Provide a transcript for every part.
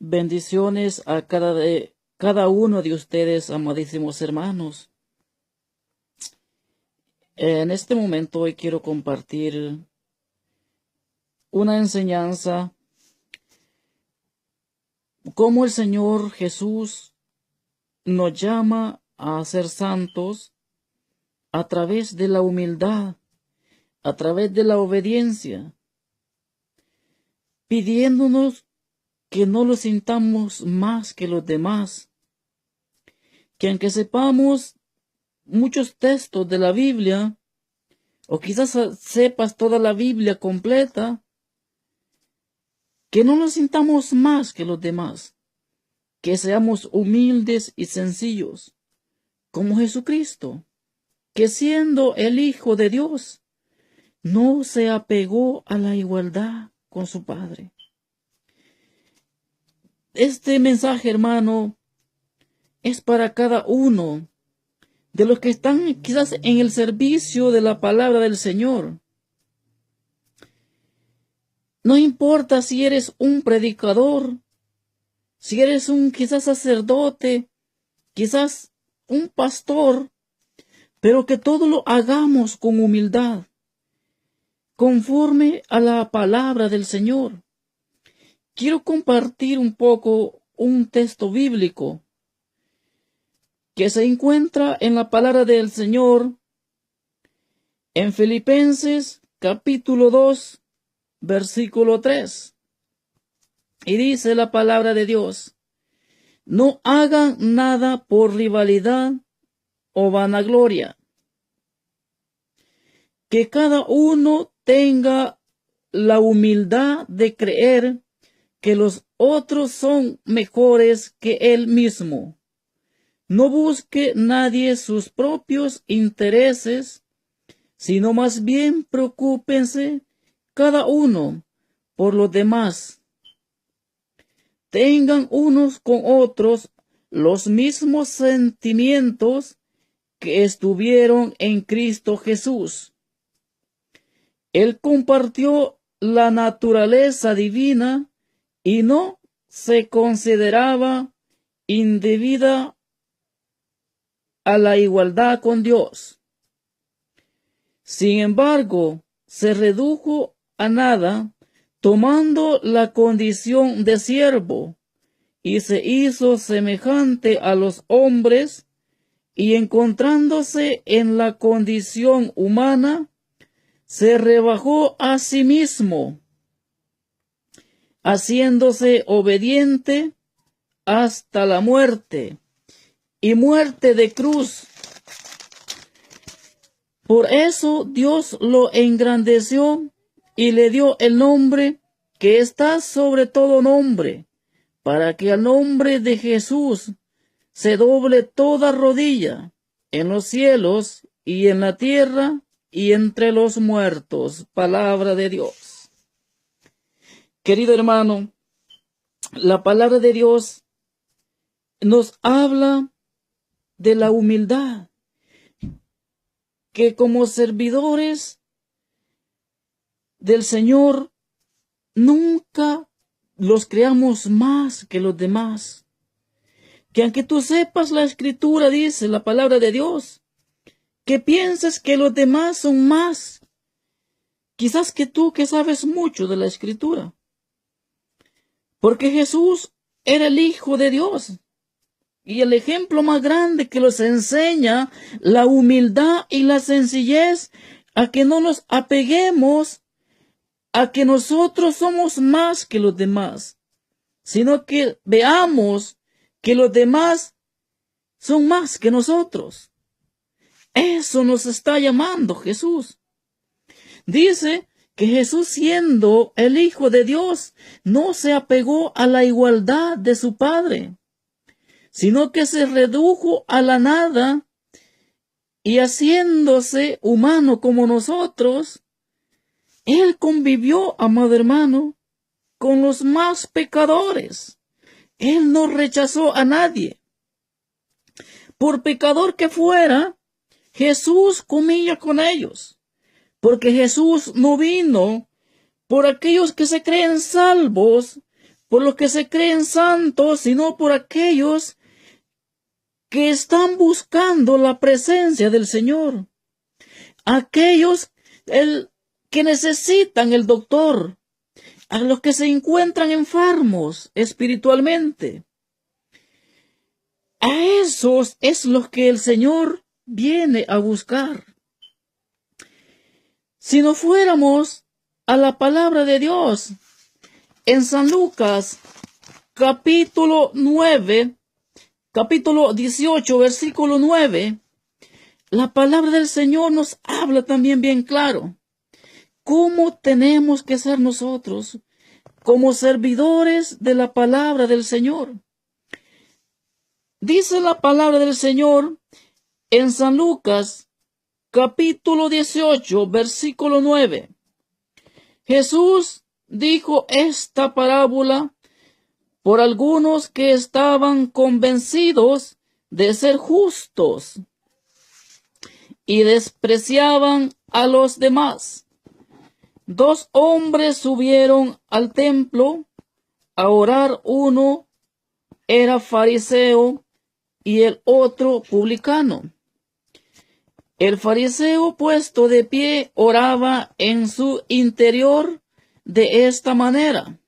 Bendiciones a cada uno de ustedes, amadísimos hermanos. En este momento hoy quiero compartir una enseñanza, cómo el Señor Jesús nos llama a ser santos a través de la humildad, a través de la obediencia, pidiéndonos que no lo sintamos más que los demás, que aunque sepamos muchos textos de la Biblia, o quizás sepas toda la Biblia completa, que no nos sintamos más que los demás, que seamos humildes y sencillos, como Jesucristo, que siendo el Hijo de Dios, no se apegó a la igualdad con su Padre. Este mensaje, hermano, es para cada uno de los que están quizás en el servicio de la palabra del Señor. No importa si eres un predicador, si eres un quizás sacerdote, quizás un pastor, pero que todo lo hagamos con humildad, conforme a la palabra del Señor. Quiero compartir un poco un texto bíblico que se encuentra en la palabra del Señor en Filipenses capítulo 2, versículo 3. Y dice la palabra de Dios: no hagan nada por rivalidad o vanagloria, que cada uno tenga la humildad de creer que los otros son mejores que él mismo. No busque nadie sus propios intereses, sino más bien preocúpense cada uno por los demás. Tengan unos con otros los mismos sentimientos que estuvieron en Cristo Jesús. Él compartió la naturaleza divina y no se consideraba indebida a la igualdad con Dios. Sin embargo, se redujo a nada, tomando la condición de siervo, y se hizo semejante a los hombres, y encontrándose en la condición humana, se rebajó a sí mismo, haciéndose obediente hasta la muerte, y muerte de cruz. Por eso Dios lo engrandeció y le dio el nombre que está sobre todo nombre, para que al nombre de Jesús se doble toda rodilla, en los cielos y en la tierra y entre los muertos. Palabra de Dios. Querido hermano, la palabra de Dios nos habla de la humildad, que como servidores del Señor nunca los creamos más que los demás. Que aunque tú sepas la Escritura, dice la palabra de Dios, que pienses que los demás son más, quizás que tú, que sabes mucho de la Escritura. Porque Jesús era el Hijo de Dios. Y el ejemplo más grande que nos enseña la humildad y la sencillez, a que no nos apeguemos a que nosotros somos más que los demás, sino que veamos que los demás son más que nosotros. Eso nos está llamando Jesús. Dice que Jesús, siendo el Hijo de Dios, no se apegó a la igualdad de su Padre, sino que se redujo a la nada, y haciéndose humano como nosotros, Él convivió, amado hermano, con los más pecadores. Él no rechazó a nadie. Por pecador que fuera, Jesús comía con ellos, porque Jesús no vino por aquellos que se creen salvos, por los que se creen santos, sino por aquellos que están buscando la presencia del Señor. Aquellos que necesitan el doctor, a los que se encuentran enfermos espiritualmente. A esos es los que el Señor viene a buscar. Si no fuéramos a la palabra de Dios, en San Lucas, capítulo 18, versículo 9, la palabra del Señor nos habla también bien claro cómo tenemos que ser nosotros como servidores de la palabra del Señor. Dice la palabra del Señor en San Lucas, capítulo 18, versículo 9. Jesús dijo esta parábola por algunos que estaban convencidos de ser justos y despreciaban a los demás. 2 hombres subieron al templo a orar. Uno era fariseo y el otro publicano. El fariseo, puesto de pie, oraba en su interior de esta manera: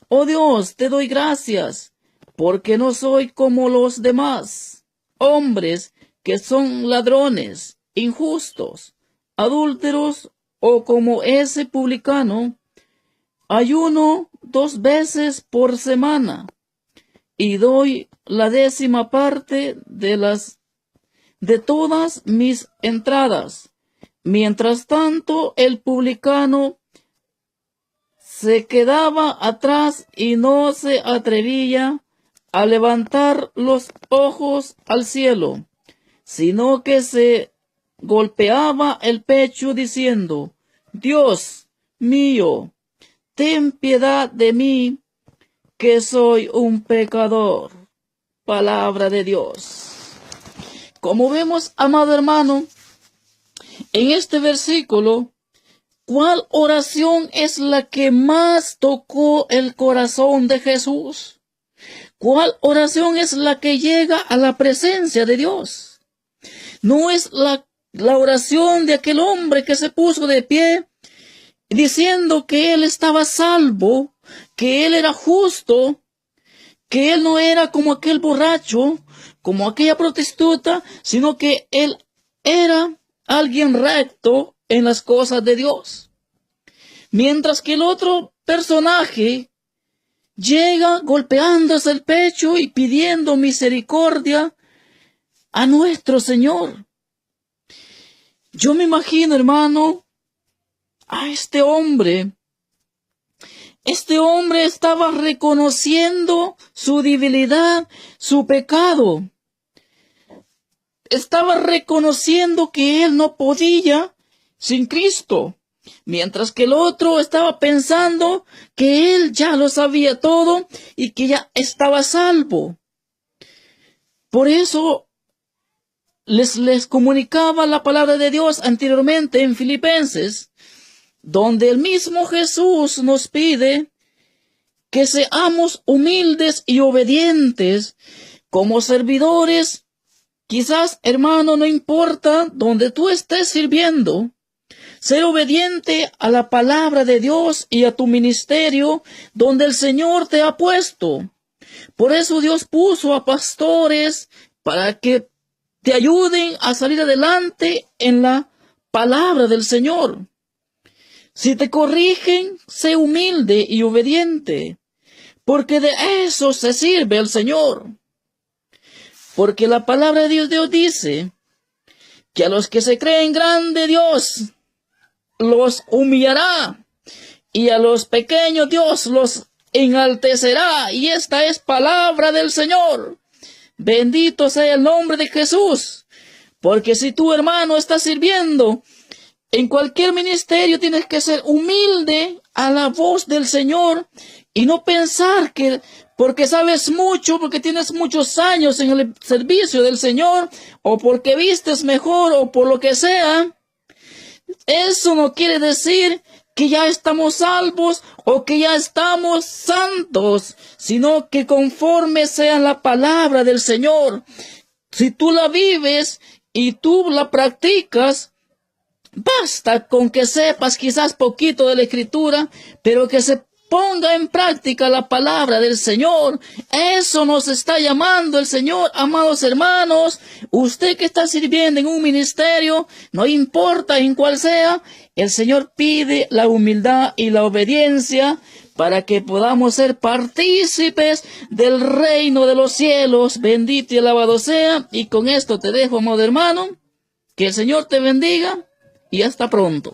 Oh Dios, te doy gracias, porque no soy como los demás hombres que son ladrones, injustos, adúlteros, o como ese publicano. Ayuno 2 veces por semana y doy la 10ª parte de todas mis entradas. Mientras tanto, el publicano se quedaba atrás y no se atrevía a levantar los ojos al cielo, sino que se golpeaba el pecho diciendo: Dios mío, ten piedad de mí, que soy un pecador. Palabra de Dios. Como vemos, amado hermano, en este versículo, ¿cuál oración es la que más tocó el corazón de Jesús? ¿Cuál oración es la que llega a la presencia de Dios? No es la oración de aquel hombre que se puso de pie diciendo que él estaba salvo, que él era justo, que él no era como aquel borracho, como aquella prostituta, sino que él era alguien recto en las cosas de Dios. Mientras que el otro personaje llega golpeándose el pecho y pidiendo misericordia a nuestro Señor. Yo me imagino, hermano, a este hombre. Este hombre estaba reconociendo su debilidad, su pecado. Estaba reconociendo que él no podía sin Cristo. Mientras que el otro estaba pensando que él ya lo sabía todo y que ya estaba salvo. Por eso les comunicaba la palabra de Dios anteriormente en Filipenses, donde el mismo Jesús nos pide que seamos humildes y obedientes como servidores. Quizás, hermano, no importa donde tú estés sirviendo, ser obediente a la palabra de Dios y a tu ministerio donde el Señor te ha puesto. Por eso Dios puso a pastores para que te ayuden a salir adelante en la palabra del Señor. Si te corrigen, sé humilde y obediente, porque de eso se sirve el Señor. Porque la palabra de Dios dice que a los que se creen grande Dios los humillará, y a los pequeños Dios los enaltecerá. Y esta es palabra del Señor. Bendito sea el nombre de Jesús. Porque si tu hermano está sirviendo en cualquier ministerio, tienes que ser humilde a la voz del Señor y no pensar que porque sabes mucho, porque tienes muchos años en el servicio del Señor, o porque vistes mejor, o por lo que sea, eso no quiere decir que ya estamos salvos o que ya estamos santos, sino que conforme sea la palabra del Señor. Si tú la vives y tú la practicas, basta con que sepas quizás poquito de la Escritura, pero que se ponga en práctica la palabra del Señor. Eso nos está llamando el Señor, amados hermanos. Usted que está sirviendo en un ministerio, no importa en cuál sea, el Señor pide la humildad y la obediencia para que podamos ser partícipes del reino de los cielos. Bendito y alabado sea. Y con esto te dejo, amado hermano. Que el Señor te bendiga y hasta pronto.